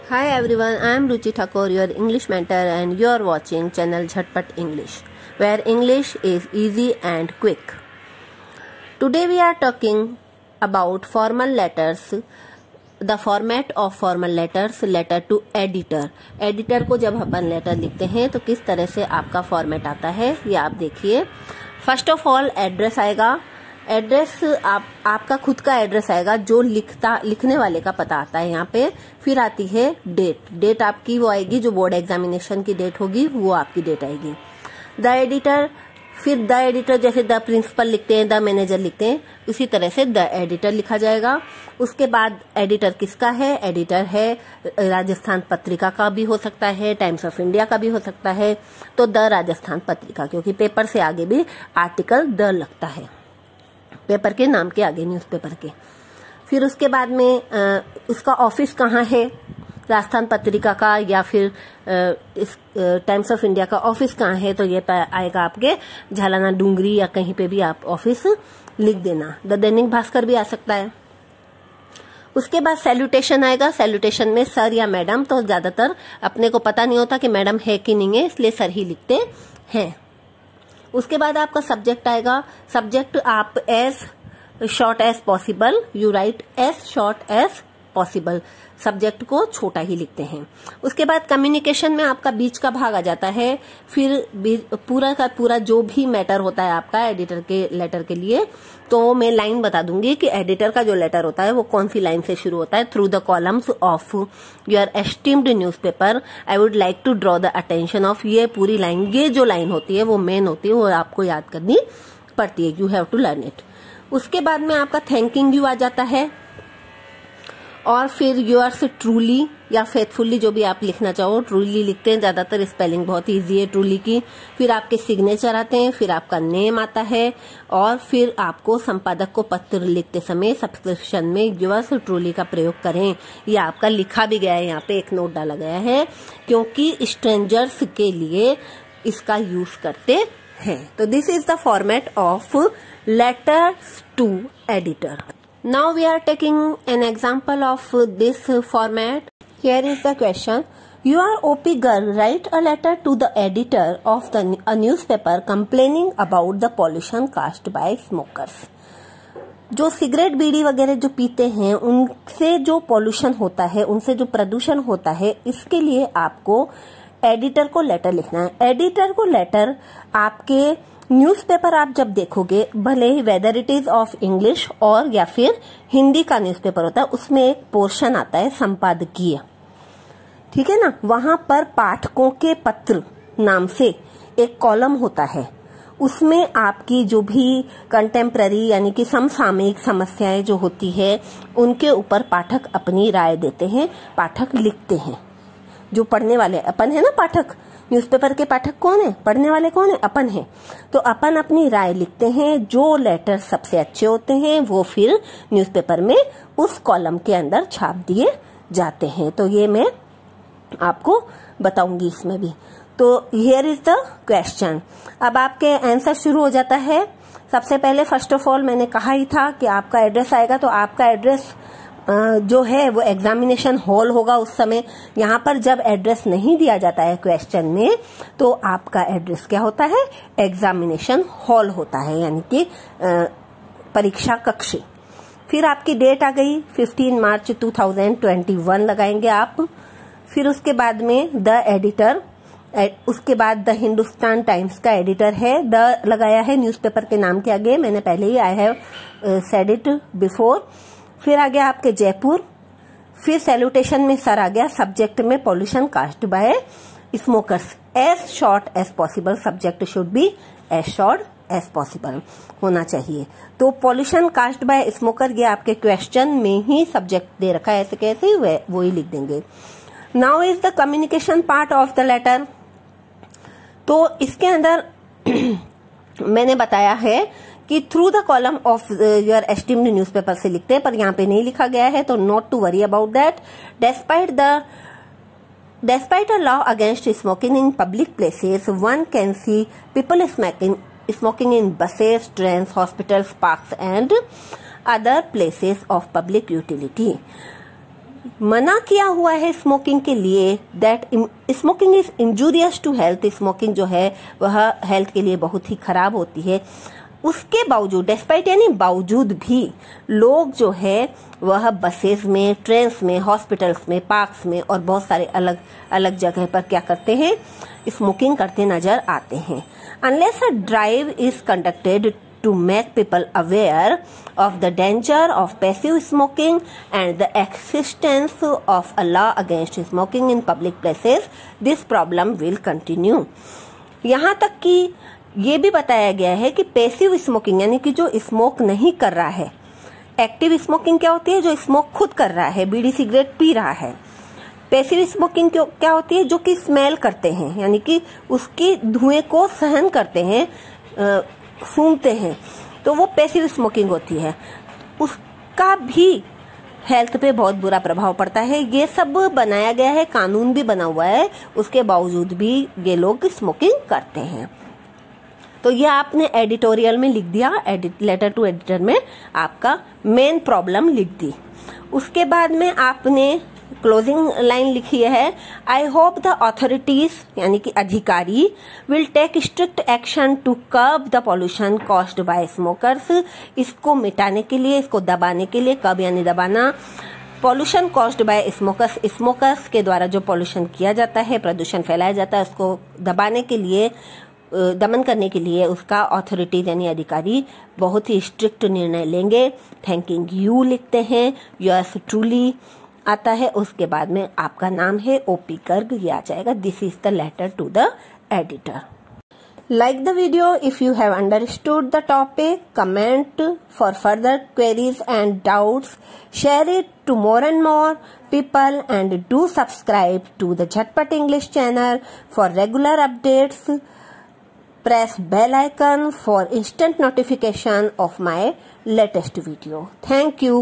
Hi everyone, I am Ruchi Thakur, your English mentor, and you are watching channel Jhatpat English, where English is easy and quick. Today we are talking about formal letters, the format of formal letters, letter to editor. Editor को जब अपन letter लिखते हैं तो किस तरह से आपका format आता है ये आप देखिए. फर्स्ट ऑफ ऑल एड्रेस आएगा. एड्रेस आपका खुद का एड्रेस आएगा जो लिखने वाले का पता आता है यहाँ पे. फिर आती है डेट आपकी वो आएगी जो बोर्ड एग्जामिनेशन की डेट होगी, वो आपकी डेट आएगी. द एडिटर, फिर द एडिटर जैसे द प्रिंसिपल लिखते हैं, द मैनेजर लिखते हैं, उसी तरह से द एडिटर लिखा जाएगा. उसके बाद एडिटर किसका है? एडिटर है राजस्थान पत्रिका का भी हो सकता है, टाइम्स ऑफ इंडिया का भी हो सकता है. तो द राजस्थान पत्रिका, क्योंकि पेपर से आगे भी आर्टिकल द लगता है, पेपर के नाम के आगे, न्यूज़पेपर के. फिर उसके बाद में उसका ऑफिस कहाँ है, राजस्थान पत्रिका का या फिर इस टाइम्स ऑफ इंडिया का ऑफिस कहाँ है, तो ये आएगा आपके झालाना डूंगरी या कहीं पे भी आप ऑफिस लिख देना. द दैनिक भास्कर भी आ सकता है. उसके बाद सैल्यूटेशन आएगा. सैल्यूटेशन में सर या मैडम, तो ज्यादातर अपने को पता नहीं होता कि मैडम है कि नहीं है, इसलिए सर ही लिखते हैं. उसके बाद आपका सब्जेक्ट आएगा. सब्जेक्ट आप as short as possible, you write as short as possible, subject को छोटा ही लिखते हैं. उसके बाद कम्युनिकेशन में आपका बीच का भाग आ जाता है. फिर पूरा का पूरा जो भी मैटर होता है आपका एडिटर के लेटर के लिए, तो मैं लाइन बता दूंगी कि एडिटर का जो लेटर होता है वो कौन सी लाइन से शुरू होता है. Through the columns of your esteemed newspaper I would like to draw the attention of, ये पूरी लाइन, ये जो लाइन होती है वो मेन होती है, वो आपको याद करनी पड़ती है. You have to learn it. उसके बाद में आपका थैंकिंग यू आ जाता है. और फिर योर्स ट्रूली या फेथफुली, जो भी आप लिखना चाहो, ट्रूली लिखते हैं ज्यादातर, स्पेलिंग बहुत इजी है ट्रूली की. फिर आपके सिग्नेचर आते हैं, फिर आपका नेम आता है, और फिर आपको संपादक को पत्र लिखते समय सब्सक्रिप्शन में योर्स ट्रूली का प्रयोग करें. ये आपका लिखा भी गया है, यहाँ पे एक नोट डाला गया है, क्योंकि स्ट्रेंजर्स के लिए इसका यूज करते हैं. तो this is the format of letters to editor. Now we are taking an example of this format. Here is the question. You are OP girl, write a letter to the editor of a newspaper complaining about the pollution caused by smokers. जो cigarette बीड़ी वगैरह जो पीते हैं उनसे जो pollution होता है, उनसे जो प्रदूषण होता है, इसके लिए आपको एडिटर को लेटर लिखना है. एडिटर को लेटर आपके न्यूज़पेपर आप जब देखोगे, भले ही whether it is of English और या फिर हिंदी का न्यूज़पेपर होता है, उसमें एक पोर्शन आता है संपादकीय, ठीक है ना. वहां पर पाठकों के पत्र नाम से एक कॉलम होता है. उसमें आपकी जो भी कंटेम्प्ररी यानी कि समसामयिक समस्याएं जो होती है उनके ऊपर पाठक अपनी राय देते हैं, पाठक लिखते हैं. जो पढ़ने वाले अपन है ना, पाठक, न्यूज़पेपर के पाठक कौन है, पढ़ने वाले कौन है, अपन है. तो अपन अपनी राय लिखते हैं. जो लेटर सबसे अच्छे होते हैं वो फिर न्यूज़पेपर में उस कॉलम के अंदर छाप दिए जाते हैं. तो ये मैं आपको बताऊंगी इसमें भी. तो हियर इज द क्वेश्चन. अब आपके आंसर शुरू हो जाता है. सबसे पहले फर्स्ट ऑफ ऑल मैंने कहा ही था कि आपका एड्रेस आएगा, तो आपका एड्रेस जो है वो एग्जामिनेशन हॉल होगा उस समय. यहाँ पर जब एड्रेस नहीं दिया जाता है क्वेश्चन में, तो आपका एड्रेस क्या होता है, एग्जामिनेशन हॉल होता है, यानी कि परीक्षा कक्ष. फिर आपकी डेट आ गई 15 मार्च 2021 लगाएंगे आप. फिर उसके बाद में द एडिटर, उसके बाद द हिंदुस्तान टाइम्स का एडिटर है, द लगाया है न्यूज़पेपर के नाम के आगे, मैंने पहले ही I have said it before. फिर आ गया आपके जयपुर. फिर सैल्यूटेशन में सर आ गया. सब्जेक्ट में pollution caused by smokers, as short as possible, subject should be as short as possible होना चाहिए. तो पॉल्यूशन कास्ट बाय स्मोकर, ये आपके क्वेश्चन में ही सब्जेक्ट दे रखा है, ऐसे कैसे वो ही लिख देंगे. Now is the communication part of the letter. तो इसके अंदर मैंने बताया है कि through the column of your esteemed newspaper से लिखते हैं, पर यहाँ पे नहीं लिखा गया है, तो not to worry about that. Despite a law against smoking in public places, one can see people smoking in buses, trains, hospitals, parks and other places of public utility. मना किया हुआ है स्मोकिंग के लिए, that smoking is injurious to health, smoking जो है वह health के लिए बहुत ही खराब होती है, उसके बावजूद, डिस्पाइट यानी बावजूद भी लोग जो है वह बसेस में, ट्रेन्स में, हॉस्पिटल्स में, पार्क्स में और बहुत सारे अलग अलग जगह पर क्या करते हैं, स्मोकिंग करते नजर आते हैं। Unless a drive is conducted to make people aware of the danger of passive smoking and the existence of a law against smoking in public places, this problem will continue। यहाँ तक कि ये भी बताया गया है कि पैसिव स्मोकिंग यानी कि जो स्मोक नहीं कर रहा है, एक्टिव स्मोकिंग क्या होती है, जो स्मोक खुद कर रहा है, बीड़ी सिगरेट पी रहा है। पैसिव स्मोकिंग क्या होती है, जो कि स्मेल करते हैं यानी कि उसकी धुएं को सहन करते हैं, सूंघते हैं, तो वो पैसिव स्मोकिंग होती है। उसका भी हेल्थ पे बहुत बुरा प्रभाव पड़ता है। ये सब बनाया गया है, कानून भी बना हुआ है, उसके बावजूद भी ये लोग स्मोकिंग करते हैं। तो ये आपने एडिटोरियल में लिख दिया, लेटर टू एडिटर में आपका मेन प्रॉब्लम लिख दी। उसके बाद में आपने क्लोजिंग लाइन लिखी है, आई होप द अथॉरिटीज यानी कि अधिकारी will take strict action to curb the pollution caused by smokers. इसको मिटाने के लिए, इसको दबाने के लिए, कर्ब यानी दबाना, pollution caused by smokers, smokers के द्वारा जो पॉल्यूशन किया जाता है, प्रदूषण फैलाया जाता है, उसको दबाने के लिए, दमन करने के लिए उसका अथॉरिटीज यानी अधिकारी बहुत ही स्ट्रिक्ट निर्णय लेंगे। थैंकिंग यू लिखते हैं, योर्स ट्रूली आता है, उसके बाद में आपका नाम है ओपी गर्ग, ये आ जाएगा। This is the letter to the editor. Like the video if you have understood the topic, comment for further queries and doubts, share it to more and more people and do subscribe to the Jhatpat English channel for regular updates. Press bell icon for instant notification of my latest video. Thank you.